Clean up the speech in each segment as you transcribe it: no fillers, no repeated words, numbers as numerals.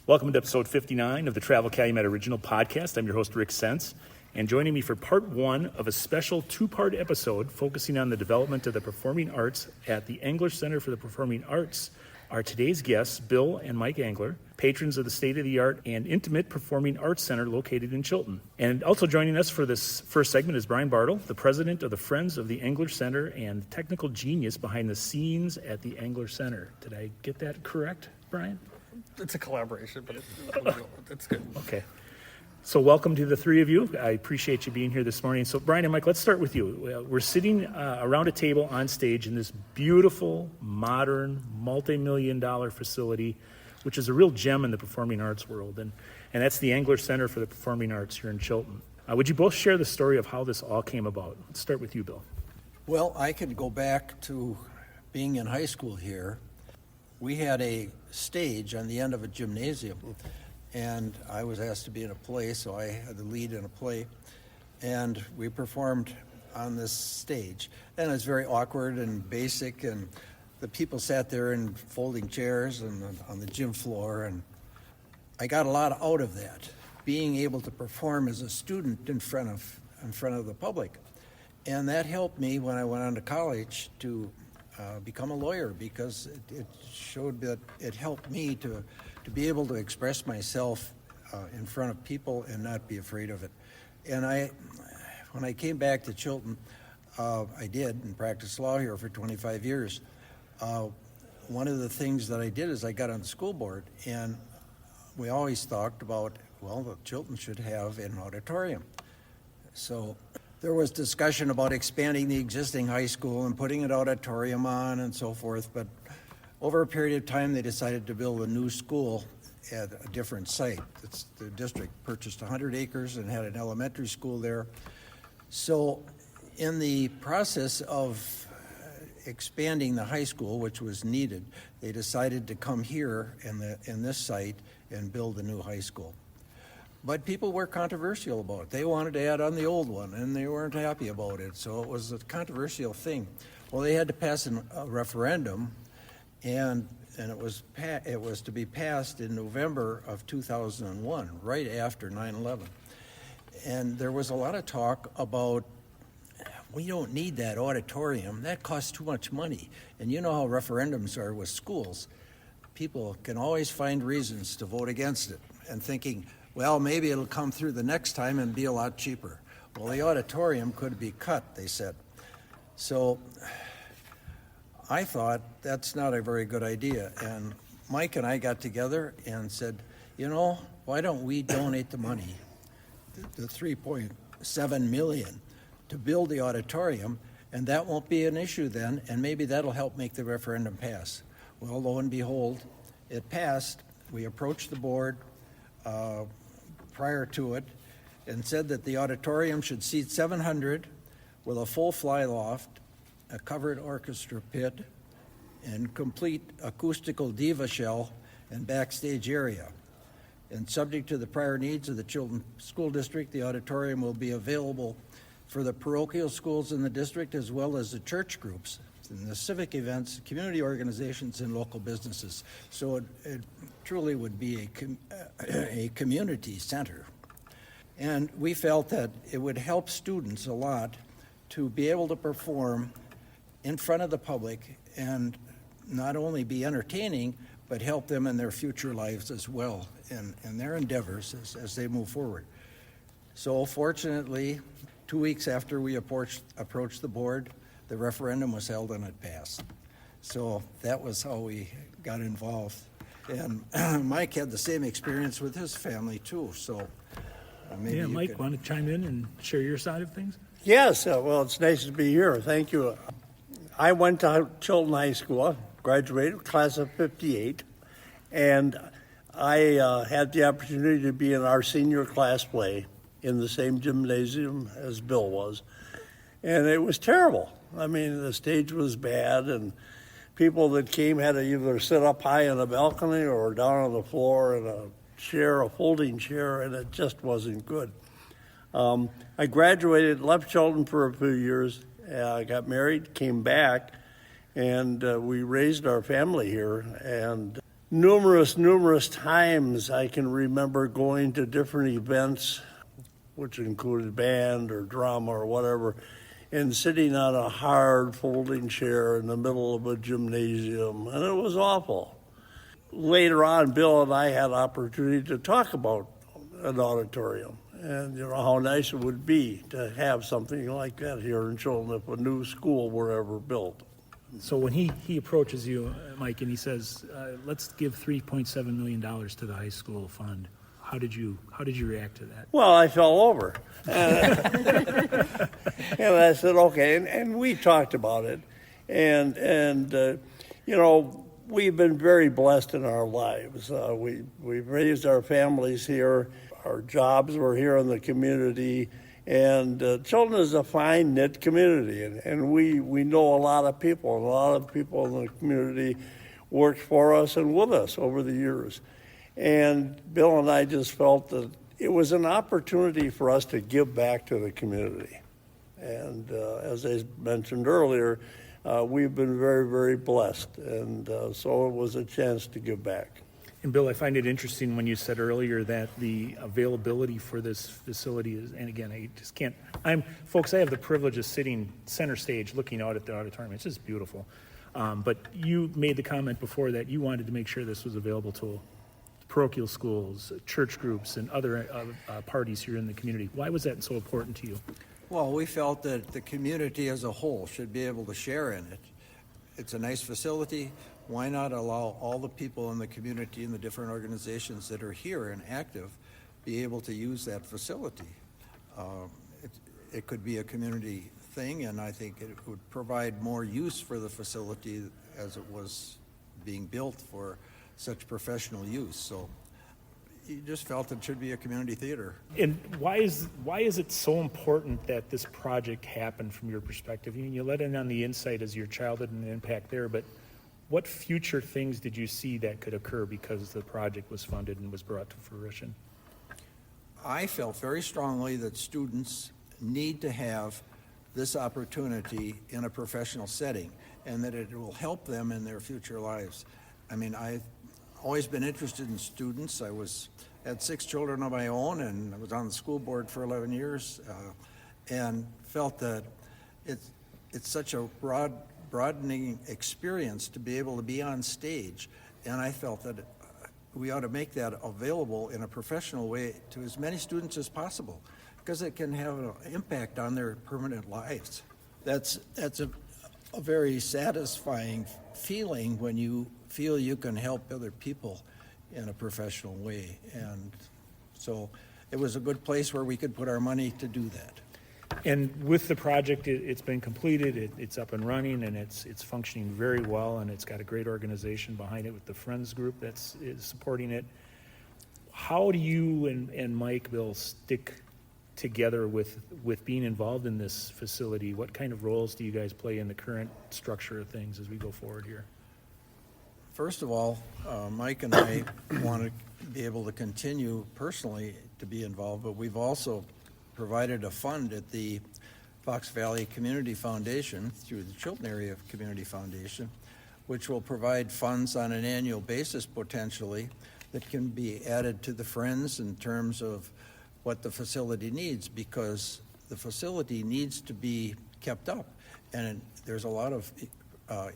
Welcome to episode 59 of the Travel Calumet Original Podcast. I'm your host, Rick Sense, and joining me for part one of a special two-part episode focusing on the development of the performing arts at the Engler Center for the Performing Arts are today's guests, Bill and Mike Engler, patrons of the state-of-the-art and intimate performing arts center located in Chilton. And also joining us for this first segment is Brian Bartel, the president of the Friends of the Engler Center and technical genius behind the scenes at the Engler Center. Did I get that correct, Brian? It's a collaboration, but it's good. Okay. So welcome to the three of you. I appreciate you being here this morning. So Brian and Mike, let's start with you. We're sitting around a table on stage in this beautiful, modern, multi-million-dollar facility, which is a real gem in the performing arts world. And that's the Engler Center for the Performing Arts here in Chilton. Would you both share the story of how this all came about? Let's start with you, Bill. Well, I could go back to being in high school here. We had a stage on the end of a gymnasium, and I was asked to be in a play, so I had the lead in a play, and we performed on this stage. And it's very awkward and basic, and the people sat there in folding chairs and on the gym floor, and I got a lot out of that, being able to perform as a student in front of the public. And that helped me when I went on to college to become a lawyer, because it showed that it helped me to be able to express myself in front of people and not be afraid of it. And when I came back to Chilton, I did and practiced law here for 25 years. One of the things that I did is I got on the school board, and we always talked about, well, Chilton should have an auditorium. So there was discussion about expanding the existing high school and putting an auditorium on and so forth, but over a period of time they decided to build a new school at a different site. The district purchased 100 acres and had an elementary school there. So in the process of expanding the high school, which was needed, they decided to come here in this site and build a new high school. But people were controversial about it. They wanted to add on the old one, and they weren't happy about it. So it was a controversial thing. Well, they had to pass a referendum, and it was to be passed in November of 2001, right after 9/11. And there was a lot of talk about, we don't need that auditorium. That costs too much money. And you know how referendums are with schools. People can always find reasons to vote against it, and thinking, well, maybe it'll come through the next time and be a lot cheaper. Well, the auditorium could be cut, they said. So I thought that's not a very good idea. And Mike and I got together and said, why don't we donate the money, the $3.7 million, to build the auditorium, and that won't be an issue then, and maybe that'll help make the referendum pass. Well, lo and behold, it passed. We approached the board prior to it and said that the auditorium should seat 700 with a full fly loft, a covered orchestra pit, and complete acoustical diva shell and backstage area. And subject to the prior needs of the Chilton School District, the auditorium will be available for the parochial schools in the district, as well as the church groups and the civic events, community organizations, and local businesses. So it truly would be a community center. And we felt that it would help students a lot to be able to perform in front of the public and not only be entertaining, but help them in their future lives as well, and their endeavors as they move forward. So fortunately, 2 weeks after we approached the board, the referendum was held and it passed. So that was how we got involved. And Mike had the same experience with his family too. So maybe Mike, want to chime in and share your side of things? Yes, well, it's nice to be here. Thank you. I went to Chilton High School, graduated, class of 58, and I had the opportunity to be in our senior class play in the same gymnasium as Bill was. And it was terrible. I mean, the stage was bad, and people that came had to either sit up high in a balcony or down on the floor in a folding chair, and it just wasn't good. I graduated, left Chilton for a few years, I got married, came back, and we raised our family here. And numerous times I can remember going to different events, which included band or drama or whatever, and sitting on a hard folding chair in the middle of a gymnasium, and it was awful. Later on, Bill and I had opportunity to talk about an auditorium and how nice it would be to have something like that here in Chilton if a new school were ever built. So when he approaches you, Mike, and he says, let's give $3.7 million to the high school fund, how did you react to that? Well, I fell over. And I said, okay, and we talked about it. And we've been very blessed in our lives. We've raised our families here. Our jobs were here in the community. And Chilton is a fine, knit community. And we know a lot of people. And a lot of people in the community worked for us and with us over the years. And Bill and I just felt that it was an opportunity for us to give back to the community. And as I mentioned earlier, we've been very, very blessed. And so it was a chance to give back. And Bill, I find it interesting when you said earlier that the availability for this facility is, and again, I just can't, folks, I have the privilege of sitting center stage looking out at the auditorium. It's just beautiful. But you made the comment before that you wanted to make sure this was available to parochial schools, church groups, and other parties here in the community. Why was that so important to you? Well, we felt that the community as a whole should be able to share in it. It's a nice facility. Why not allow all the people in the community and the different organizations that are here and active be able to use that facility? It could be a community thing, and I think it would provide more use for the facility as it was being built for such professional use. So you just felt it should be a community theater. And why is it so important that this project happened from your perspective? You let in on the insight as your childhood and impact there, but what future things did you see that could occur because the project was funded and was brought to fruition? I felt very strongly that students need to have this opportunity in a professional setting and that it will help them in their future lives. I mean, I've always been interested in students. I had 6 children of my own, and I was on the school board for 11 years, and felt that it's such a broadening experience to be able to be on stage, and I felt that we ought to make that available in a professional way to as many students as possible, because it can have an impact on their permanent lives. That's a very satisfying feeling when you feel you can help other people in a professional way. And so it was a good place where we could put our money to do that. And with the project, it's been completed, it's up and running, and it's functioning very well, and it's got a great organization behind it with the Friends group is supporting it. How do you and Mike, Bill, stick together with being involved in this facility? What kind of roles do you guys play in the current structure of things as we go forward here? First of all, Mike and I want to be able to continue personally to be involved, but we've also provided a fund at the Fox Valley Community Foundation through the Chilton Area Community Foundation, which will provide funds on an annual basis potentially that can be added to the Friends in terms of what the facility needs, because the facility needs to be kept up. And there's a lot of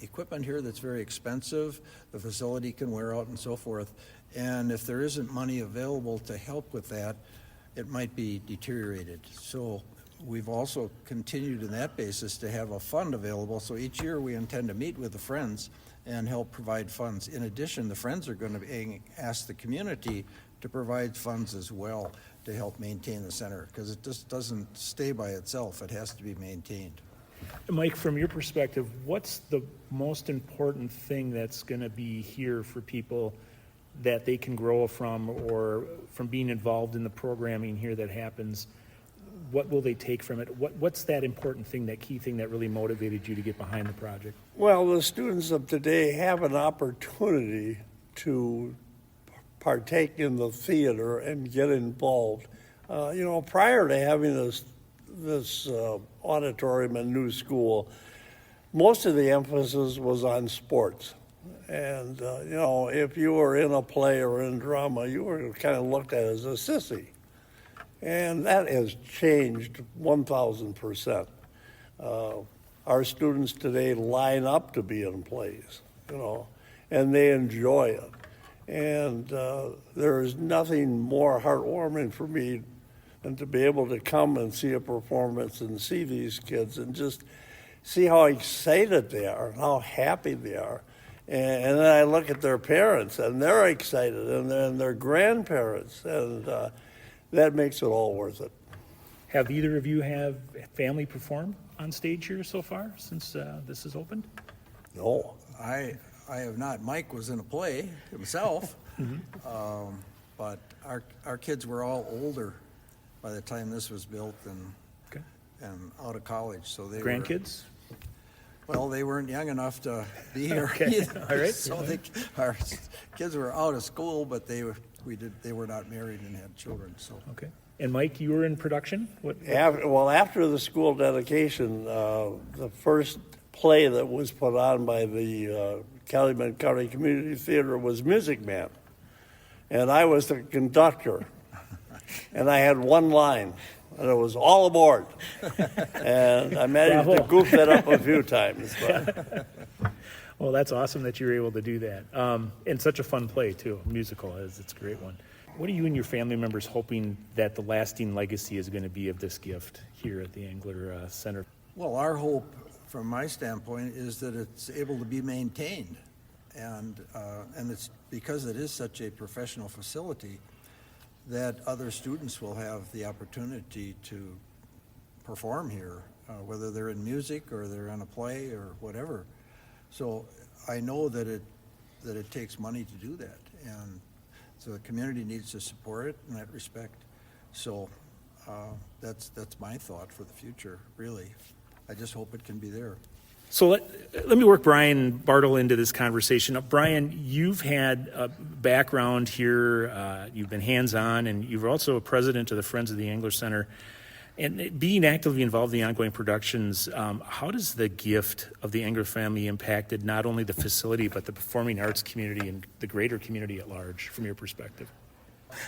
equipment here that's very expensive. The facility can wear out and so forth. And if there isn't money available to help with that, it might be deteriorated. So we've also continued in that basis to have a fund available. So each year we intend to meet with the Friends and help provide funds. In addition, the Friends are going to ask the community to provide funds as well to help maintain the center, because it just doesn't stay by itself. It has to be maintained. Mike, from your perspective, what's the most important thing that's going to be here for people that they can grow from, or from being involved in the programming here that happens? What will they take from it? What's that important thing, that key thing that really motivated you to get behind the project? Well, the students of today have an opportunity to partake in the theater and get involved. Prior to having this auditorium and new school, most of the emphasis was on sports. And, if you were in a play or in drama, you were kind of looked at as a sissy. And that has changed 1,000%. Our students today line up to be in plays, and they enjoy it. And there is nothing more heartwarming for me than to be able to come and see a performance and see these kids and just see how excited they are, how happy they are. And then I look at their parents, and they're excited, and then their grandparents, and that makes it all worth it. Have either of you have family perform on stage here so far since this has opened? No, I have not. Mike was in a play himself, but our kids were all older by the time this was built and out of college. So they Grandkids? They weren't young enough to be here Okay. either. All right. So our kids were out of school, but they were not married and had children. So Okay. And Mike, you were in production? What? After the school dedication, the first play that was put on by the Calumet County Community Theater was Music Man. And I was the conductor. And I had one line, and it was all aboard. And I managed to goof that up a few times. But. Well, that's awesome that you were able to do that. And such a fun play, too, a musical. It's a great one. What are you and your family members hoping that the lasting legacy is going to be of this gift here at the Engler Center? Well, our hope, from my standpoint, is that it's able to be maintained, and it's because it is such a professional facility that other students will have the opportunity to perform here, whether they're in music or they're in a play or whatever. So I know that it takes money to do that, and so the community needs to support it in that respect. So that's my thought for the future, really. I just hope it can be there. So let me work Brian Bartel into this conversation. Now, Brian, you've had a background here. You've been hands-on, and you're also a president of the Friends of the Engler Center. And being actively involved in the ongoing productions, how does the gift of the Engler family impacted not only the facility, but the performing arts community and the greater community at large, from your perspective?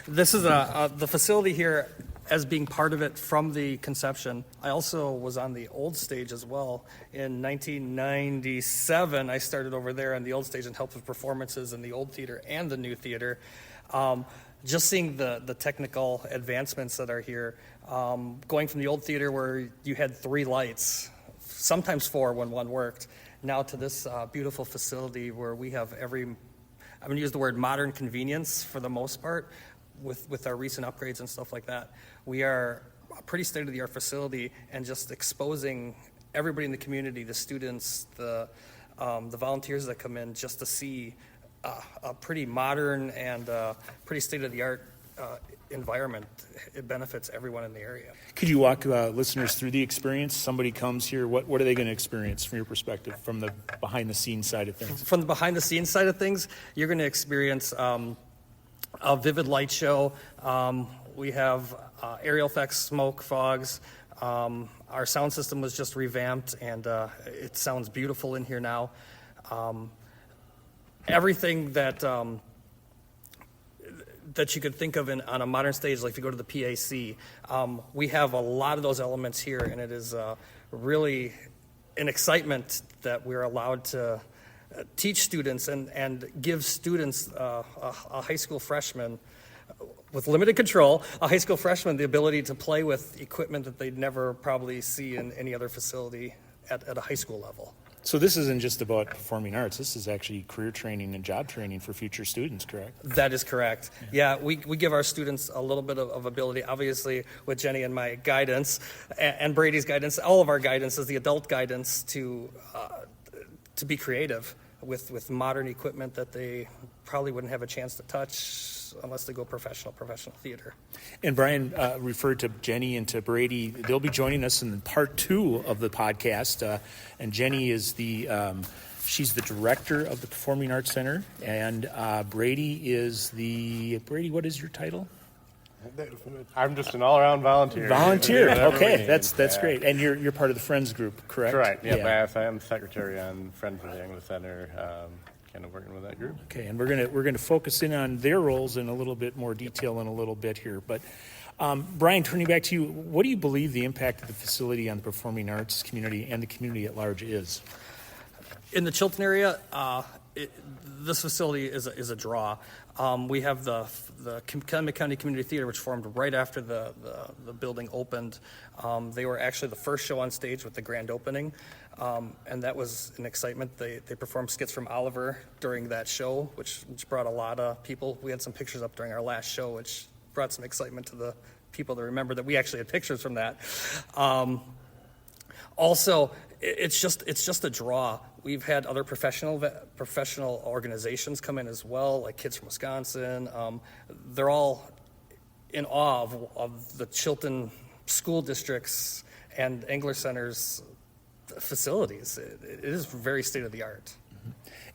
This is the facility here as being part of it from the conception. I also was on the old stage as well. In 1997, I started over there on the old stage and helped with performances in the old theater and the new theater. Just seeing the technical advancements that are here, going from the old theater where you had 3 lights, sometimes 4 when one worked, now to this beautiful facility where we have I'm going to use the word modern convenience for the most part with our recent upgrades and stuff like that. We are a pretty state-of-the-art facility, and just exposing everybody in the community, the students, the volunteers that come in, just to see a pretty modern and pretty state-of-the-art environment. It benefits everyone in the area. Could you walk listeners through the experience? Somebody comes here, what are they going to experience from your perspective, from the behind-the-scenes side of things? From the behind-the-scenes side of things, you're going to experience a vivid light show. We have aerial effects, smoke, fogs. Our sound system was just revamped, and it sounds beautiful in here now. Everything that you could think of on a modern stage, like if you go to the PAC, we have a lot of those elements here, and it is really an excitement that we're allowed to teach students and give students, a high school freshman with limited control, a high school freshman, the ability to play with equipment that they'd never probably see in any other facility at a high school level. So this isn't just about performing arts. This is actually career training and job training for future students, correct? That is correct. Yeah, we give our students a little bit of ability, obviously, with Jenie and my guidance and Brady's guidance. All of our guidance is the adult guidance to be creative with modern equipment that they probably wouldn't have a chance to touch unless they go professional theater. And Brian referred to Jenie and to Brady. They'll be joining us in part 2 of the podcast. And Jenie is she's the director of the Performing Arts Center. And Brady, what is your title? I'm just an all-around volunteer. Volunteer, okay, that's great. And you're part of the Friends group, correct? Right, yeah. I am secretary on Friends of the Engler Center, kind of working with that group. Okay, and we're gonna focus in on their roles in a little bit more detail in a little bit here. But Brian, turning back to you, what do you believe the impact of the facility on the performing arts community and the community at large is? In the Chilton area, this facility is a draw. We have the Calumet County Community Theater, which formed right after the building opened. They were actually the first show on stage with the grand opening, and that was an excitement. They performed skits from Oliver during that show, which brought a lot of people. We had some pictures up during our last show, which brought some excitement to the people to remember that we actually had pictures from that. Also, it's just a draw. We've had other professional organizations come in as well, like Kids from Wisconsin. They're all in awe of the Chilton school districts and Engler Center's facilities. It is very state of the art.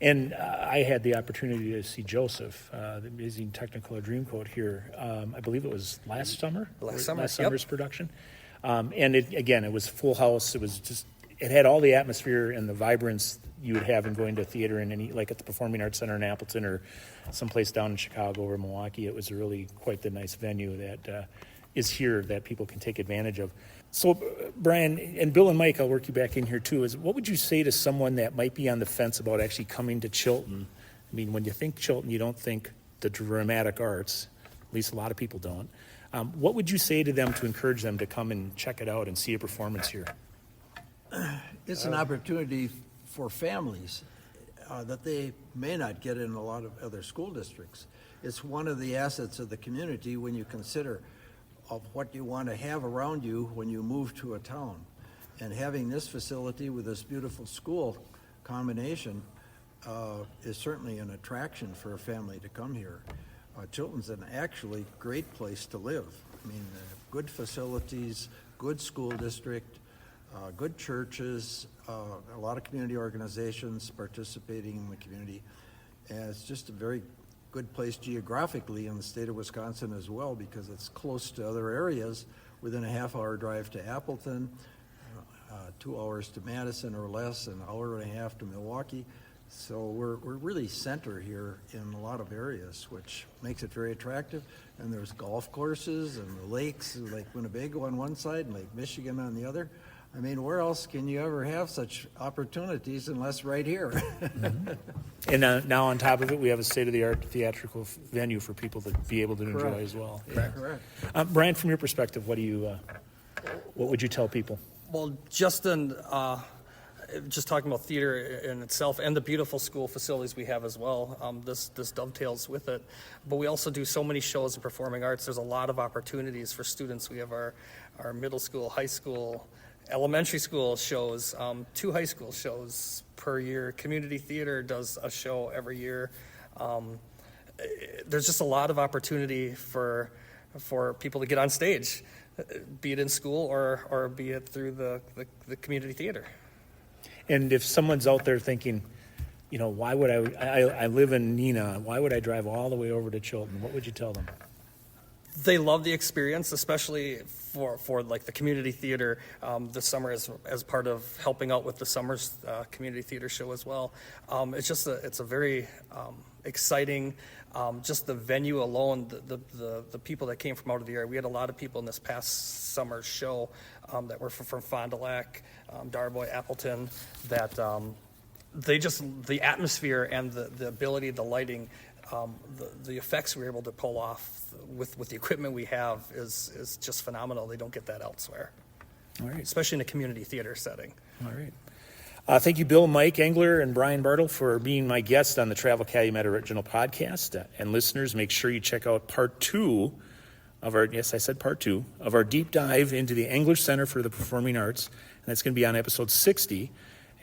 And I had the opportunity to see Joseph, the amazing Technicolor Dreamcoat here. I believe it was last summer. Last summer's production. And it was full house. It had all the atmosphere and the vibrance you would have in going to theater in any, like at the Performing Arts Center in Appleton or someplace down in Chicago or Milwaukee. It was really quite the nice venue that is here that people can take advantage of. So, Brian, and Bill and Mike, I'll work you back in here too, is what would you say to someone that might be on the fence about actually coming to Chilton? I mean, when you think Chilton, you don't think the dramatic arts, at least a lot of people don't. What would you say to them to encourage them to come and check it out and see a performance here? It's an opportunity for families that they may not get in a lot of other school districts. It's one of the assets of the community when you consider of what you want to have around you when you move to a town. And having this facility with this beautiful school combination is certainly an attraction for a family to come here. Chilton's an actually great place to live. I mean, good facilities, good school district, good churches, a lot of community organizations participating in the community. And it's just a very good place geographically in the state of Wisconsin as well, because it's close to other areas, within a half-hour drive to Appleton, 2 hours to Madison or less, an hour and a half to Milwaukee. So we're really center here in a lot of areas, which makes it very attractive. And there's golf courses and the lakes, Lake Winnebago on one side and Lake Michigan on the other. I mean, where else can you ever have such opportunities unless right here? Mm-hmm. And now on top of it, we have a state-of-the-art theatrical venue for people to be able to enjoy as well. Yeah. Correct. Brian, from your perspective, what would you tell people? Well, Justin, just talking about theater in itself and the beautiful school facilities we have as well, this dovetails with it. But we also do so many shows in performing arts. There's a lot of opportunities for students. We have our middle school, high school, elementary school shows, 2 high school shows per year. Community theater does a show every year. There's just a lot of opportunity for people to get on stage, be it in school or be it through the community theater. And if someone's out there thinking, you know, why would I live in Neenah, why would I drive all the way over to Chilton? What would you tell them? They love the experience, especially for like the community theater this summer as part of helping out with the summer's community theater show as well. It's a very exciting, just the venue alone, the people that came from out of the area. We had a lot of people in this past summer's show that were from Fond du Lac, Darboy, Appleton, that the atmosphere and the ability, the lighting, the effects we were able to pull off with the equipment we have is just phenomenal. They don't get that elsewhere. All right. Especially in a community theater setting. All right. Thank you, Bill, Mike Engler, and Brian Bartel for being my guest on the Travel Calumet Original Podcast. And listeners, make sure you check out part 2 of our, yes, I said part 2, of our deep dive into the Engler Center for the Performing Arts. And that's going to be on episode 60.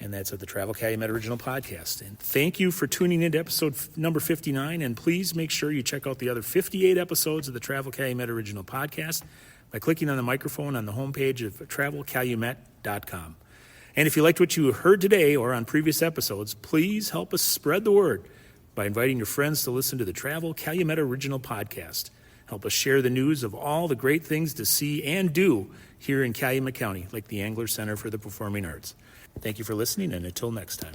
And that's at the Travel Calumet Original Podcast. And thank you for tuning into episode number 59. And please make sure you check out the other 58 episodes of the Travel Calumet Original Podcast by clicking on the microphone on the homepage of travelcalumet.com. And if you liked what you heard today or on previous episodes, please help us spread the word by inviting your friends to listen to the Travel Calumet Original Podcast. Help us share the news of all the great things to see and do here in Calumet County, like the Engler Center for the Performing Arts. Thank you for listening, and until next time.